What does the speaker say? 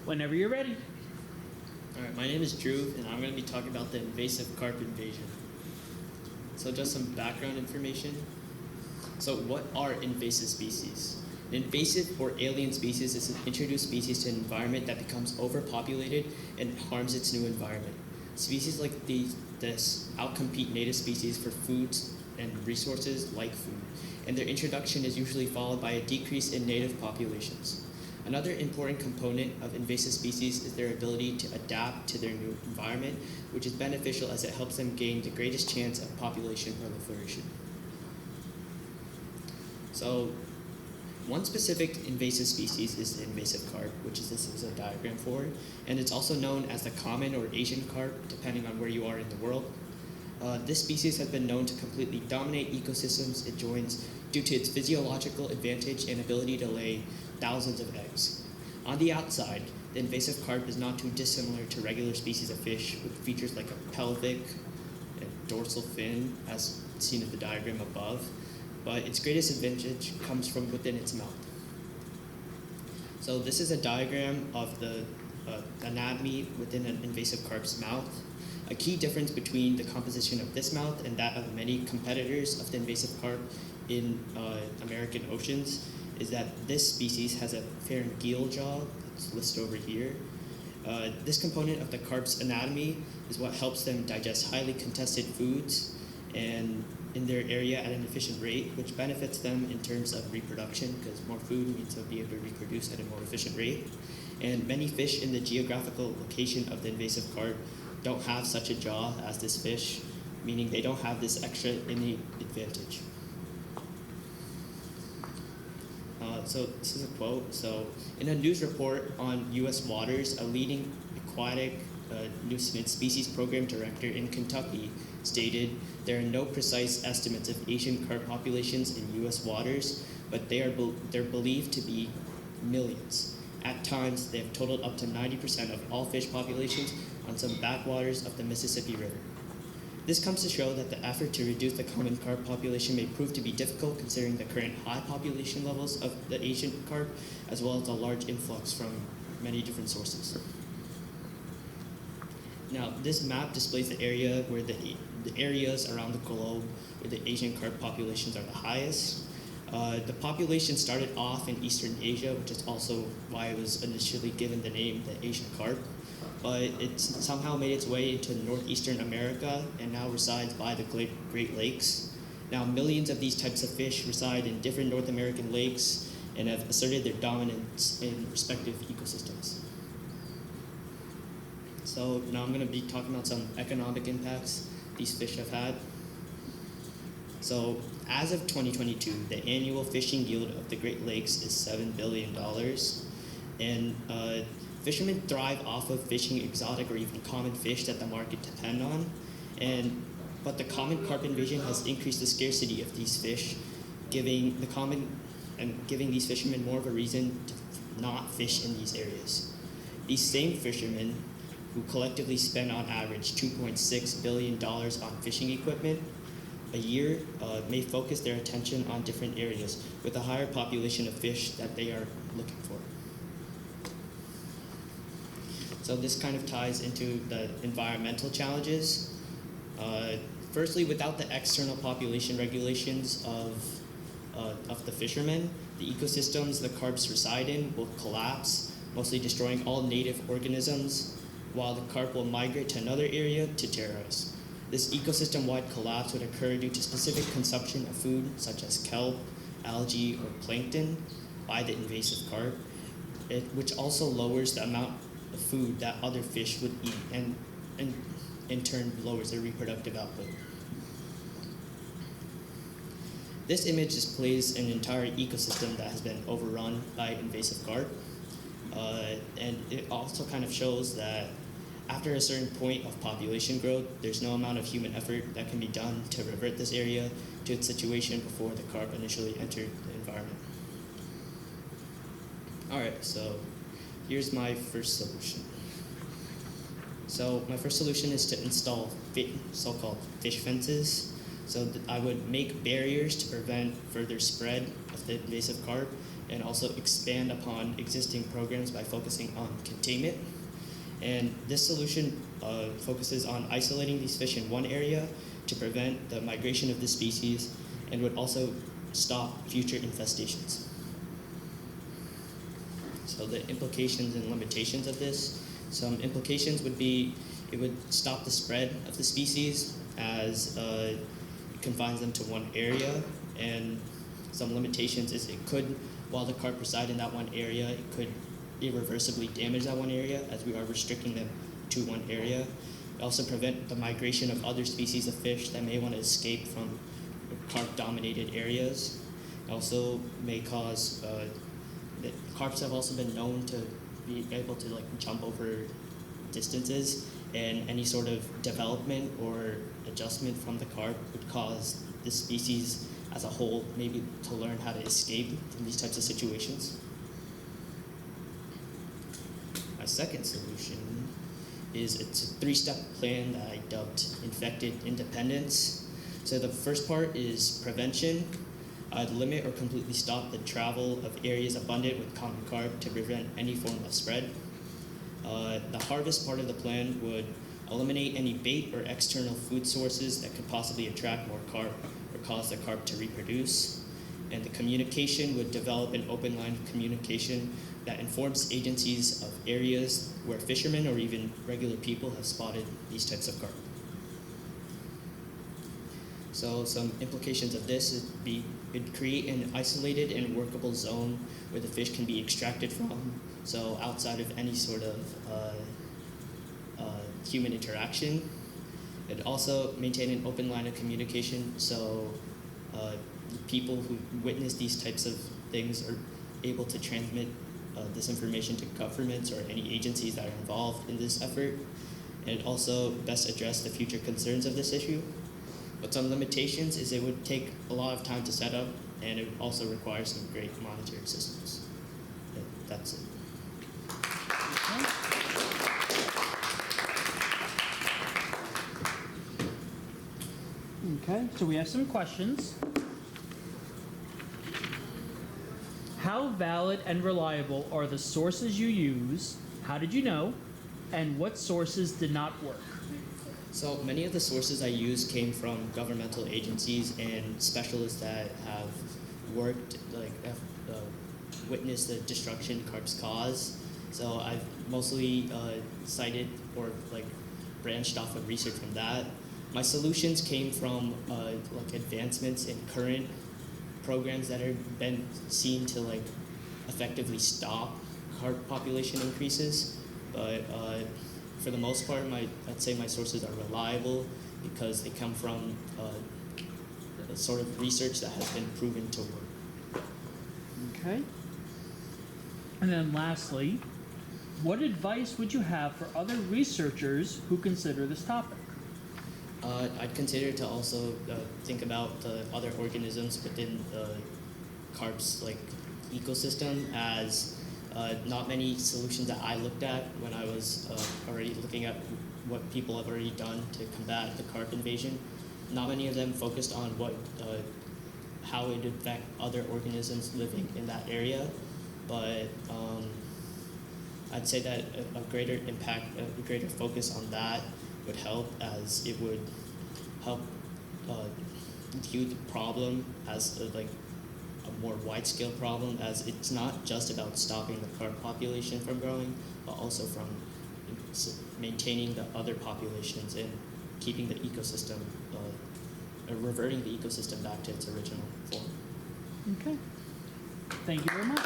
Whenever you're ready. All right, my name is Dhruv, and I'm going to be talking about the invasive carp invasion. So just some background information. So what are invasive species? An invasive or alien species is an introduced species to an environment that becomes overpopulated and harms its new environment. Species like this outcompete native species for foods and resources like food, and their introduction is usually followed by a decrease in native populations. Another important component of invasive species is their ability to adapt to their new environment, which is beneficial as it helps them gain the greatest chance of population proliferation. So, one specific invasive species is the invasive carp, which this is a diagram for, and it's also known as the common or Asian carp, depending on where you are in the world. This species has been known to completely dominate ecosystems it joins due to its physiological advantage and ability to lay thousands of eggs. On the outside, the invasive carp is not too dissimilar to regular species of fish with features like a pelvic and dorsal fin, as seen in the diagram above, but its greatest advantage comes from within its mouth. So this is a diagram of the anatomy within an invasive carp's mouth. A key difference between the composition of this mouth and that of many competitors of the invasive carp in American oceans is that this species has a pharyngeal jaw that's listed over here. This component of the carp's anatomy is what helps them digest highly contested foods and in their area at an efficient rate, which benefits them in terms of reproduction because more food means they'll be able to reproduce at a more efficient rate. And many fish in the geographical location of the invasive carp don't have such a jaw as this fish, meaning they don't have this extra innate advantage. So this is a quote. So in a news report on U.S. waters, a leading aquatic nuisance species program director in Kentucky stated, "There are no precise estimates of Asian carp populations in U.S. waters, but they're believed to be millions. At times, they have totaled up to 90% of all fish populations on some backwaters of the Mississippi River." This comes to show that the effort to reduce the common carp population may prove to be difficult considering the current high population levels of the Asian carp, as well as a large influx from many different sources. Now, this map displays the area where the areas around the globe where the Asian carp populations are the highest. The population started off in Eastern Asia, which is also why it was initially given the name the Asian carp. But it somehow made its way into northeastern America and now resides by the Great Lakes. Now, millions of these types of fish reside in different North American lakes and have asserted their dominance in respective ecosystems. So now I'm going to be talking about some economic impacts these fish have had. So as of 2022, the annual fishing yield of the Great Lakes is $7 billion. And fishermen thrive off of fishing exotic or even common fish that the market depend on. But the common carp invasion has increased the scarcity of these fish, giving these fishermen more of a reason to not fish in these areas. These same fishermen, who collectively spend on average $2.6 billion on fishing equipment a year, may focus their attention on different areas with a higher population of fish that they are looking for. So this kind of ties into the environmental challenges. Firstly, without the external population regulations of the fishermen, the ecosystems the carps reside in will collapse, mostly destroying all native organisms, while the carp will migrate to another area to terrorize. This ecosystem-wide collapse would occur due to specific consumption of food such as kelp, algae, or plankton by the invasive carp, which also lowers the amount of food that other fish would eat and in turn lowers their reproductive output. This image displays an entire ecosystem that has been overrun by invasive carp. And it also kind of shows that after a certain point of population growth, there's no amount of human effort that can be done to revert this area to its situation before the carp initially entered the environment. All right, so here's my first solution. So my first solution is to install so-called fish fences. So I would make barriers to prevent further spread of the invasive carp and also expand upon existing programs by focusing on containment. And this solution focuses on isolating these fish in one area to prevent the migration of the species and would also stop future infestations. So the implications and limitations of this. Some implications would be it would stop the spread of the species as it confines them to one area, and some limitations is it could, while the carp reside in that one area, it could irreversibly damage that one area as we are restricting them to one area. It also prevent the migration of other species of fish that may want to escape from carp-dominated areas. It also may cause carps have also been known to be able to jump over distances, and any sort of development or adjustment from the carp would cause the species as a whole maybe to learn how to escape from these types of situations. My second solution is it's a 3-step plan that I dubbed Infected Independence. So the first part is prevention. I'd limit or completely stop the travel of areas abundant with common carp to prevent any form of spread. The harvest part of the plan would eliminate any bait or external food sources that could possibly attract more carp or cause the carp to reproduce. And the communication would develop an open line of communication that informs agencies of areas where fishermen or even regular people have spotted these types of carp. So some implications of this would be it'd create an isolated and workable zone where the fish can be extracted from, so outside of any sort of human interaction. It'd also maintain an open line of communication, so people who witness these types of things are able to transmit this information to governments or any agencies that are involved in this effort, and also best address the future concerns of this issue. But some limitations is it would take a lot of time to set up, and it would also require some great monitoring systems. And that's it. Okay, so we have some questions. How valid and reliable are the sources you use? How did you know? And what sources did not work? So many of the sources I use came from governmental agencies and specialists that have worked, witnessed the destruction carps cause. So I've mostly cited or branched off of research from that. My solutions came from advancements in current programs that have been seen to effectively stop carp population increases, but for the most part, I'd say my sources are reliable because they come from a sort of research that has been proven to work. Okay. And then lastly, what advice would you have for other researchers who consider this topic? I'd consider to also think about the other organisms within the carp's ecosystem, as not many solutions that I looked at when I was already looking at what people have already done to combat the carp invasion. Not many of them focused on how it would affect other organisms living in that area, but I'd say that a greater impact, a greater focus on that would help, as it would help view the problem as a more wide-scale problem, as it's not just about stopping the carp population from growing, but also from maintaining the other populations and keeping the ecosystem, reverting the ecosystem back to its original form. Okay. Thank you very much.